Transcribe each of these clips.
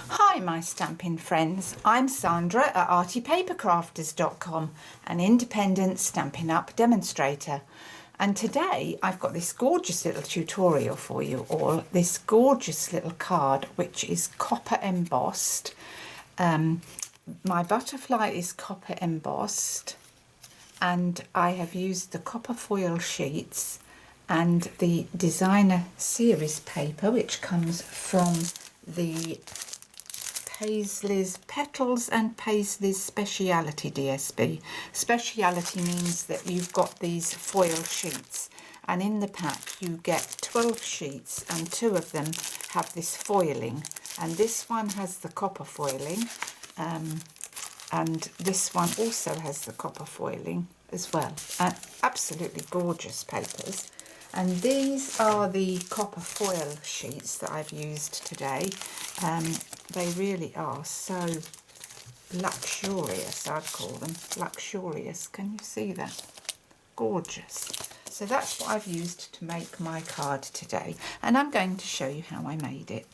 Hi my Stampin' friends, I'm Sandra at artypapercrafters.com, an independent Stampin' Up demonstrator, and today I've got this gorgeous little tutorial for you all, this gorgeous little card which is copper embossed. My butterfly is copper embossed and I have used the copper foil sheets and the designer series paper which comes from the Paisley's Petals and Paisley's Speciality DSB. Speciality means that you've got these foil sheets, and in the pack you get 12 sheets and 2 of them have this foiling, and this one has the copper foiling, and this one also has the copper foiling as well. Absolutely gorgeous papers. And these are the copper foil sheets that I've used today. They really are so luxurious, I'd call them. Luxurious, can you see that? Gorgeous. So that's what I've used to make my card today. And I'm going to show you how I made it.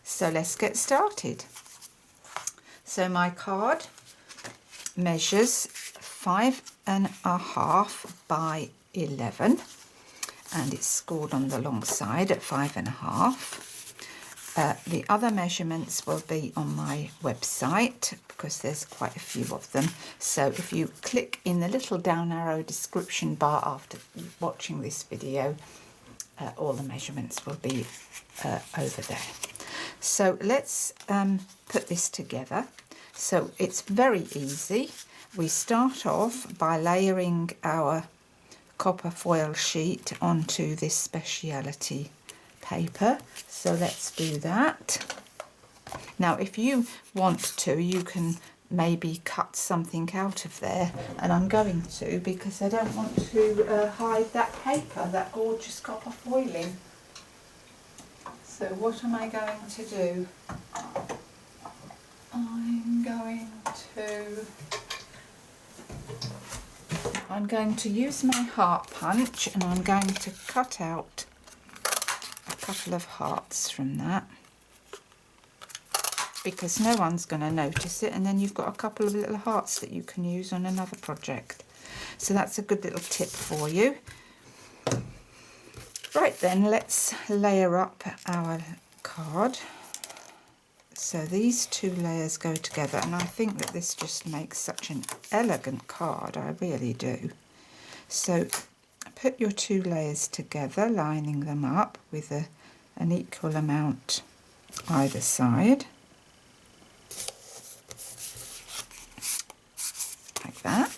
So let's get started. So my card measures 5.5 by 11. And it's scored on the long side at 5.5. The other measurements will be on my website because there's quite a few of them. So if you click in the little down arrow description bar after watching this video, all the measurements will be over there. So let's put this together. So it's very easy. We start off by layering our copper foil sheet onto this speciality paper, so let's do that. Now if you want to, you can maybe cut something out of there, and I'm going to because I don't want to hide that paper, that gorgeous copper foiling. So what am I going to do? I'm going to use my heart punch, and I'm going to cut out a couple of hearts from that because no one's going to notice it, and then you've got a couple of little hearts that you can use on another project. So that's a good little tip for you. Right then, let's layer up our card. So these 2 layers go together, and I think that this just makes such an elegant card, I really do. So put your 2 layers together, lining them up with an equal amount either side, like that.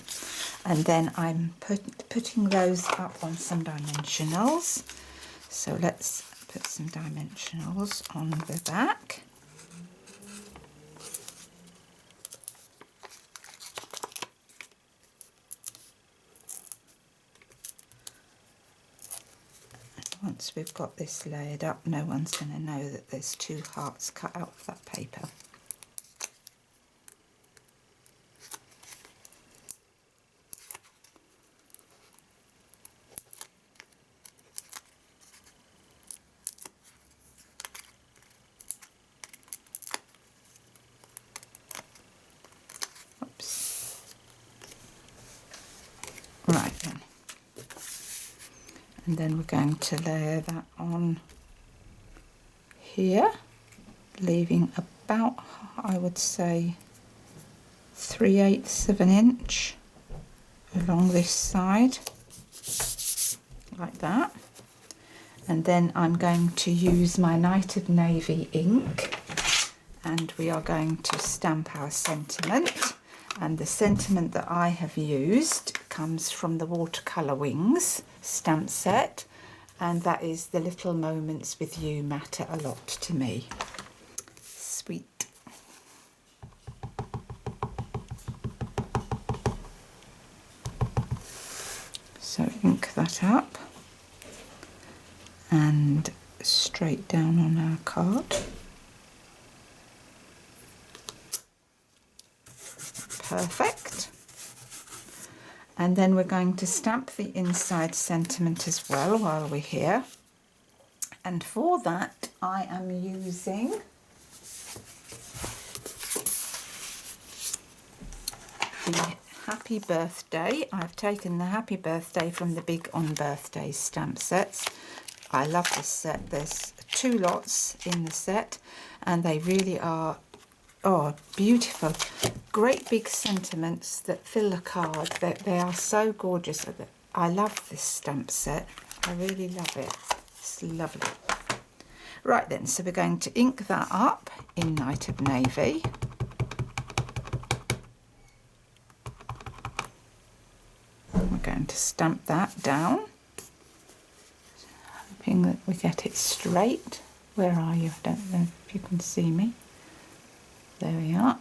And then I'm putting those up on some dimensionals. So let's put some dimensionals on the back. Once we've got this layered up, no one's going to know that there's 2 hearts cut out of that paper. Oops. Right then. And then we're going to layer that on here, leaving about, I would say, 3/8 of an inch along this side, like that. And then I'm going to use my Night of Navy ink, and we are going to stamp our sentiment. And the sentiment that I have used comes from the Watercolour Wings stamp set, and that is "The little moments with you matter a lot to me." Sweet. So ink that up and straight down on our card. Perfect. And then we're going to stamp the inside sentiment as well while we're here. And for that I am using happy birthday. I've taken the happy birthday from the big on birthdays stamp sets. I love this set. There's 2 lots in the set and they really are beautiful. Great big sentiments that fill the card. They are so gorgeous. I love this stamp set. I really love it. It's lovely. Right then, so we're going to ink that up in Night of Navy. We're going to stamp that down, hoping that we get it straight. Where are you? I don't know if you can see me. There we are.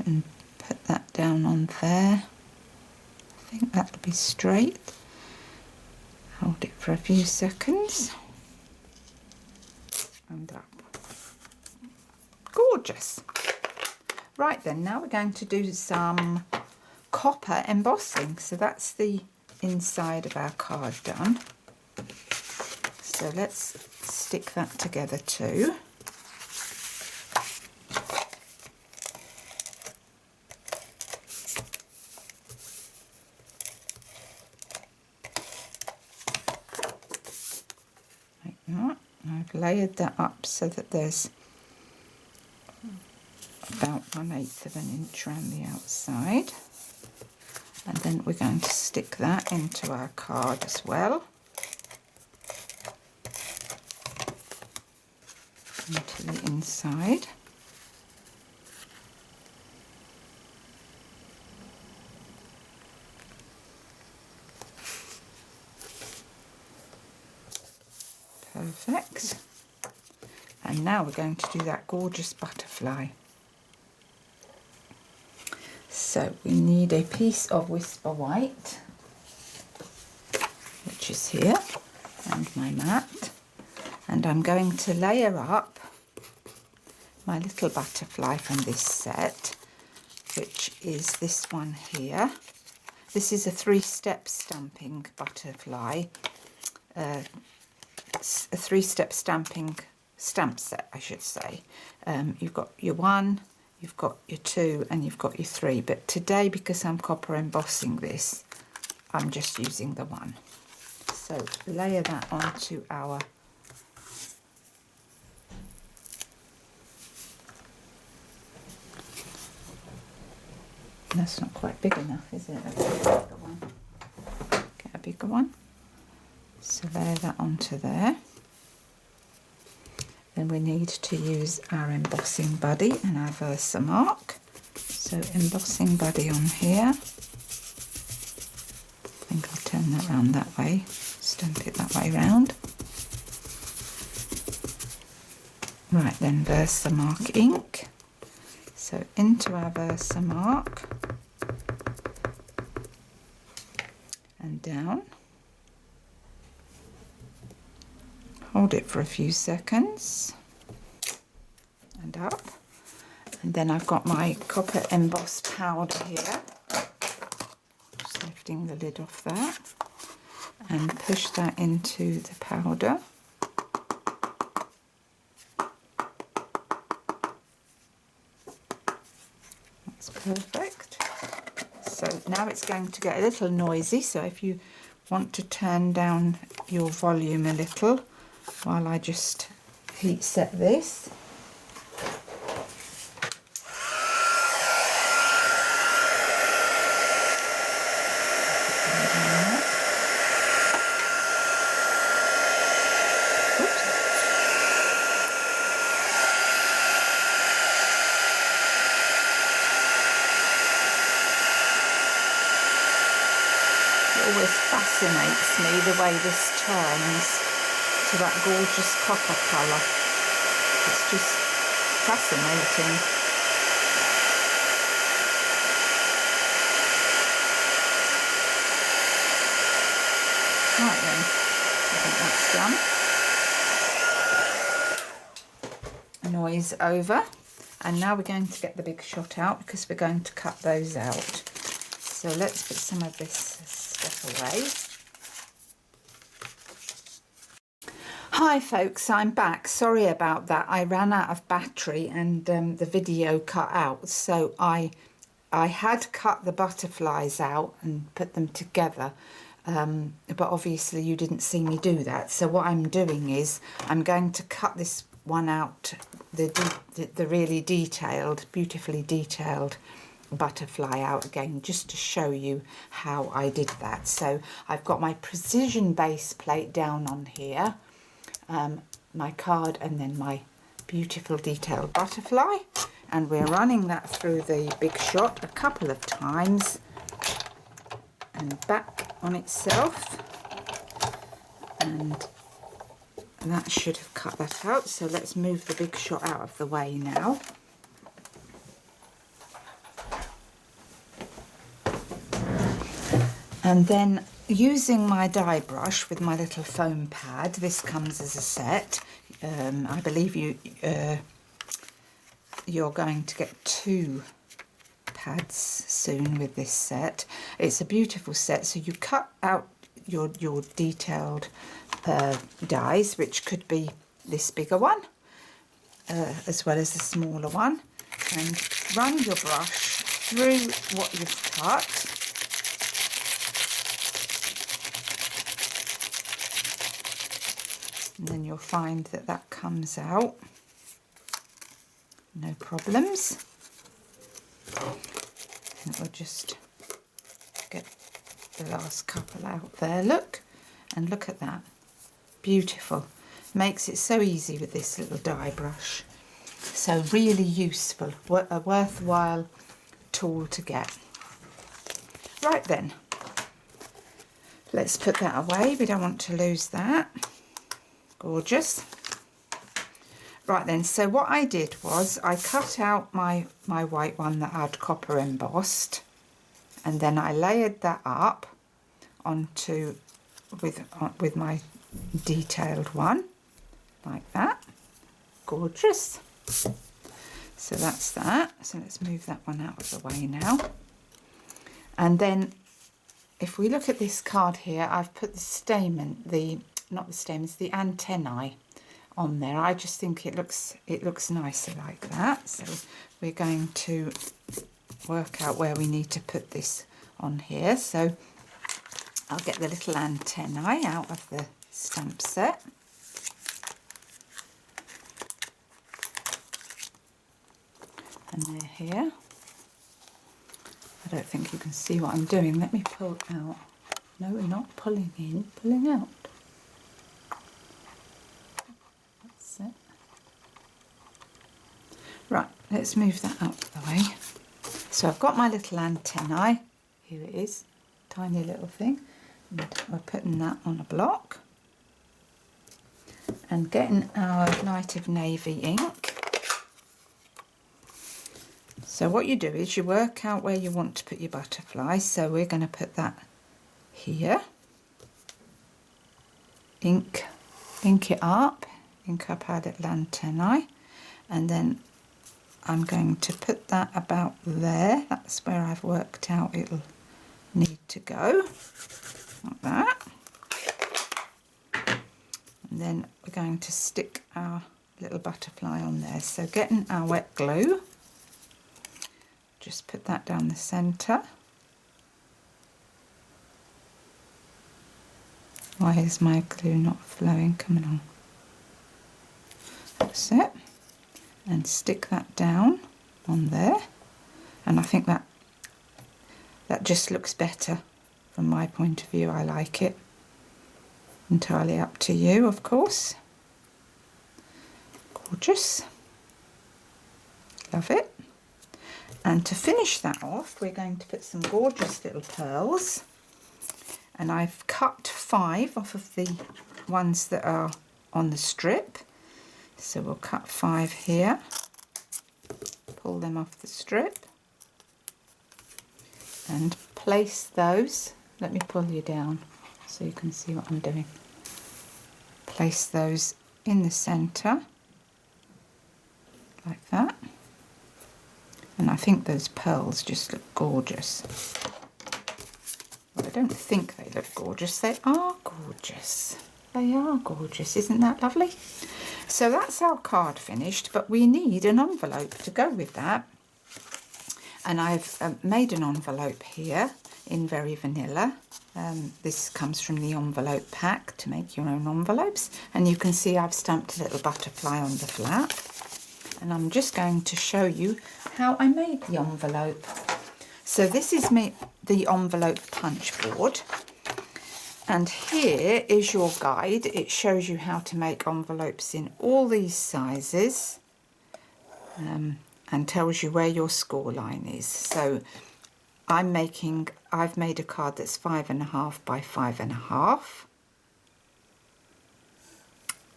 And put that down on there. I think that'll be straight. Hold it for a few seconds. And up. Gorgeous. Right then, now we're going to do some copper embossing. So that's the inside of our card done. So let's stick that together too. Like that. I've layered that up so that there's about 1/8 of an inch around the outside. And then we're going to stick that into our card as well. Into the inside. Perfect. And now we're going to do that gorgeous butterfly. So we need a piece of Whisper White, which is here, and my mat. And I'm going to layer up my little butterfly from this set, which is this one here. This is a 3-step stamping butterfly, a 3-step stamping stamp set, I should say. You've got your 1, you've got your 2, and you've got your 3. But today, because I'm copper embossing this, I'm just using the 1. So layer that onto our That's not quite big enough, is it? Get a bigger one. So layer that onto there. Then we need to use our embossing buddy and our Versamark. So embossing buddy on here. I think I'll turn that round that way. Stamp it that way round. Right then, Versamark ink. So into our Versamark and down. Hold it for a few seconds and up. And then I've got my copper embossed powder here. Just lifting the lid off that and push that into the powder. That's perfect. So now it's going to get a little noisy, so if you want to turn down your volume a little while I just heat set this. Always fascinates me the way this turns to that gorgeous copper colour. It's just fascinating. Right then, I think that's done. Noise over. And now we're going to get the big shot out because we're going to cut those out. So let's put some of this stuff away. Hi folks, I'm back. Sorry about that. I ran out of battery and the video cut out, so I I had cut the butterflies out and put them together, but obviously you didn't see me do that. So what I'm doing is I'm going to cut this one out, the really detailed, beautifully detailed butterfly out again, just to show you how I did that. So I've got my precision base plate down on here, my card, and then my beautiful detailed butterfly, and we're running that through the Big Shot a couple of times and back on itself, and that should have cut that out. So let's move the Big Shot out of the way now. And then using my die brush with my little foam pad, this comes as a set. I believe you're going to get 2 pads soon with this set. It's a beautiful set. So you cut out your detailed dies, which could be this bigger one as well as the smaller one, and run your brush through what you've cut. And then you'll find that that comes out, no problems. And we'll just get the last couple out there, look, and look at that, beautiful. Makes it so easy with this little die brush. So really useful, a worthwhile tool to get. Right then, let's put that away, we don't want to lose that. Gorgeous. Right then, so what I did was I cut out my white one that I'd copper embossed, and then I layered that up onto with my detailed one like that. Gorgeous. So that's that. So let's move that one out of the way now. And then if we look at this card here, I've put the stamen, not the stamens, the antennae on there. I just think it looks nicer like that. So we're going to work out where we need to put this on here. So I'll get the little antennae out of the stamp set. And they're here. I don't think you can see what I'm doing. Let me pull out. No, we're not pulling in, pulling out. That's it. Right, let's move that out of the way. So I've got my little antennae. Here it is, tiny little thing. And we're putting that on a block. And getting our light of navy ink. So what you do is you work out where you want to put your butterfly. So we're going to put that here. Ink it up, ink up our little antennae, and then I'm going to put that about there. That's where I've worked out it'll need to go, like that. And then we're going to stick our little butterfly on there. So getting our wet glue, just put that down the centre. Why is my glue not flowing? Coming on. That's it. And stick that down on there. And I think that just looks better from my point of view. I like it. Entirely up to you, of course. Gorgeous. Love it. And to finish that off, we're going to put some gorgeous little pearls. And I've cut 5 off of the ones that are on the strip. So we'll cut 5 here. Pull them off the strip. And place those. Let me pull you down so you can see what I'm doing. Place those in the centre. Like that. And I think those pearls just look gorgeous. Well, I don't think they look gorgeous. They are gorgeous. They are gorgeous. Isn't that lovely? So that's our card finished, but we need an envelope to go with that. And I've made an envelope here in Very Vanilla. This comes from the envelope pack to make your own envelopes. And you can see I've stamped a little butterfly on the flap. And I'm just going to show you how I made the envelope. So this is the envelope punch board. And here is your guide. It shows you how to make envelopes in all these sizes. And tells you where your score line is. So I've made a card that's 5.5 by 5.5,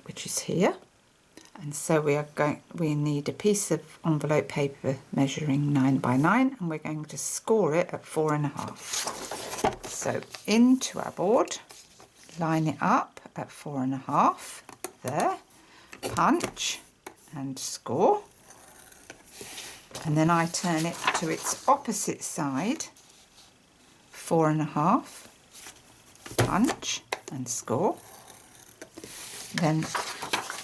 which is here. And so we need a piece of envelope paper measuring 9 by 9, and we're going to score it at 4.5. So into our board, line it up at 4.5, there, punch and score. And then I turn it to its opposite side, 4.5, punch and score. Then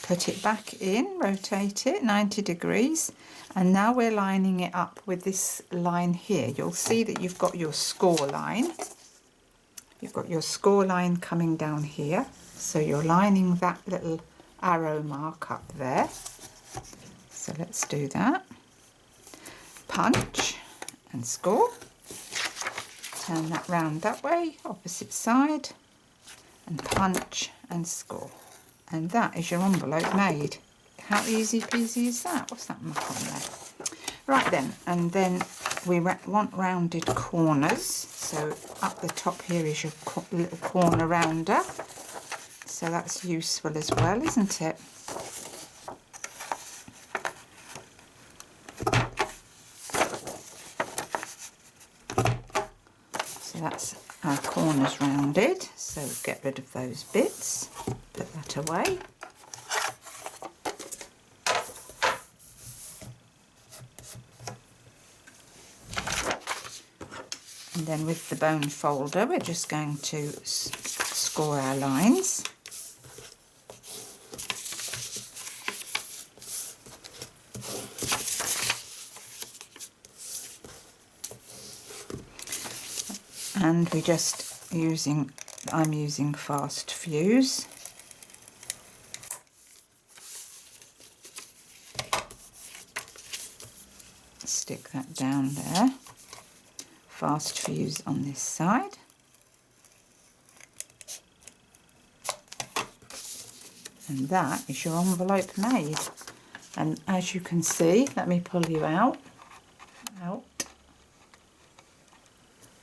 put it back in, rotate it 90 degrees, and now we're lining it up with this line here. You'll see that you've got your score line. You've got your score line coming down here, so you're lining that little arrow mark up there. So let's do that. Punch and score. Turn that round that way, opposite side, and punch and score. And that is your envelope made. How easy peasy is that? What's that mark on there? Right then, and then we want rounded corners. So up the top here is your little corner rounder. So that's useful as well, isn't it? So that's our corners rounded. So get rid of those bits. Put that away. And then with the bone folder, we're just going to score our lines. And I'm using fast fuse. Stick that down there. Fast fuse on this side. And that is your envelope made. And as you can see, let me pull you out.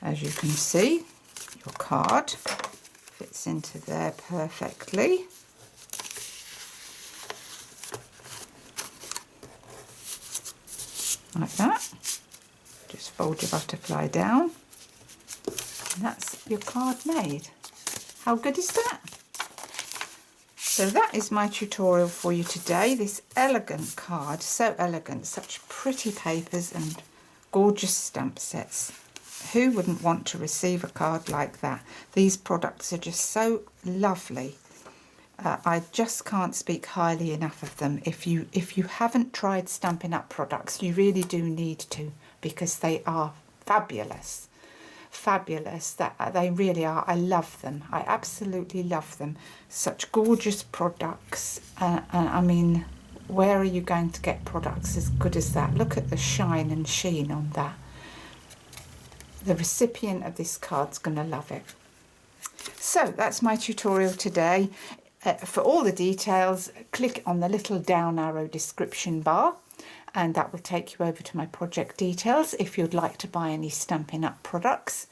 As you can see, your card fits into there perfectly. Like that. Just fold your butterfly down. And that's your card made. How good is that? So that is my tutorial for you today. This elegant card, so elegant, such pretty papers and gorgeous stamp sets. Who wouldn't want to receive a card like that? These products are just so lovely. I just can't speak highly enough of them. If you haven't tried Stampin' Up! Products, you really do need to, because they are fabulous. Fabulous, that they really are. I love them. I absolutely love them. Such gorgeous products. I mean, where are you going to get products as good as that? Look at the shine and sheen on that. The recipient of this card's going to love it. So that's my tutorial today. For all the details, click on the little down arrow description bar, and that will take you over to my project details if you'd like to buy any Stampin' Up! Products.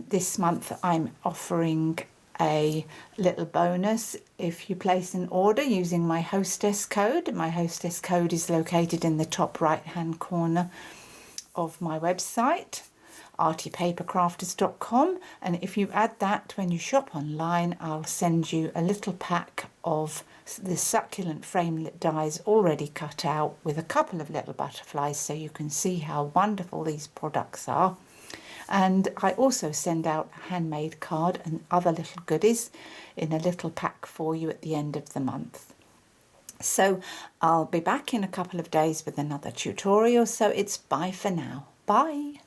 This month I'm offering a little bonus if you place an order using my hostess code. My hostess code is located in the top right hand corner of my website, artypapercrafters.com, and if you add that when you shop online, I'll send you a little pack of the succulent framelit dies already cut out with a couple of little butterflies, so you can see how wonderful these products are. And I also send out a handmade card and other little goodies in a little pack for you at the end of the month. So I'll be back in a couple of days with another tutorial, so it's bye for now. Bye.